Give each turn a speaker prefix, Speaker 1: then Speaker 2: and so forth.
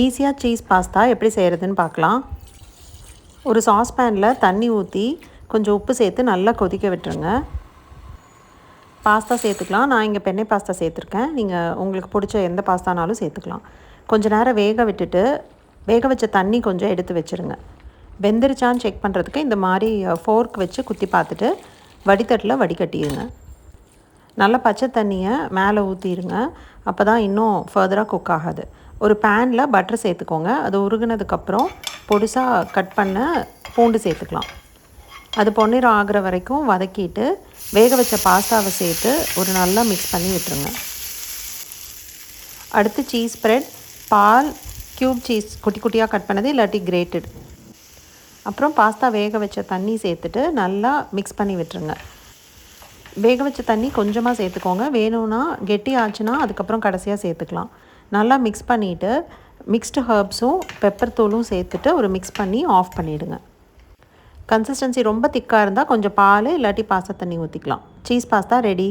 Speaker 1: ஈஸியாக cheese pasta எப்படி செய்கிறதுன்னு பார்க்கலாம். ஒரு சாஸ்பேனில் தண்ணி ஊற்றி கொஞ்சம் உப்பு சேர்த்து நல்லா கொதிக்க விட்டுருங்க. பாஸ்தா சேர்த்துக்கலாம். நான் இங்கே பெண்ணை பாஸ்தா சேர்த்துருக்கேன். நீங்கள் உங்களுக்கு பிடிச்ச எந்த பாஸ்தானாலும் சேர்த்துக்கலாம். கொஞ்சம் நேரம் வேக விட்டுட்டு வேக வச்ச தண்ணி கொஞ்சம் எடுத்து வச்சுருங்க. வெந்துருச்சான்னு செக் பண்ணுறதுக்கு இந்த மாதிரி ஃபோர்க் வச்சு குத்தி பார்த்துட்டு வடித்தட்டில் வடிகட்டிடுங்க. நல்லா பச்சை தண்ணியை மேலே ஊற்றிடுங்க. அப்போ தான் இன்னும் ஃபர்தராக குக் ஆகாது. ஒரு பேனில் பட்டர் சேர்த்துக்கோங்க. அது உருகுனதுக்கப்புறம் பொடிசாக கட் பண்ண பூண்டு சேர்த்துக்கலாம். அது பொன்னிறம் ஆகிற வரைக்கும் வதக்கிட்டு வேக வச்ச பாஸ்தாவை சேர்த்து ஒரு நல்லா மிக்ஸ் பண்ணி விட்டுருங்க. அடுத்து சீஸ் ஸ்ப்ரெட், பால், க்யூப் சீஸ் குட்டி குட்டியாக கட் பண்ணது இல்லாட்டி கிரேட்டட், அப்புறம் பாஸ்தா வேக வச்ச தண்ணி சேர்த்துட்டு நல்லா மிக்ஸ் பண்ணி விட்டுருங்க. வேக வச்ச தண்ணி கொஞ்சமாக சேர்த்துக்கோங்க. வேணும்னா கெட்டி ஆச்சுன்னா அதுக்கப்புறம் கடைசியாக சேர்த்துக்கலாம். நல்லா மிக்ஸ் பண்ணிவிட்டு மிக்ஸ்டு ஹர்ப்ஸும் பெப்பர் தூளும் சேர்த்துட்டு ஒரு மிக்ஸ் பண்ணி ஆஃப் பண்ணிவிடுங்க. கன்சிஸ்டன்சி ரொம்ப திக்காக இருந்தால் கொஞ்சம் பால் இல்லாட்டி பாஸ்தா தண்ணி ஊற்றிக்கலாம். Cheese pasta ready.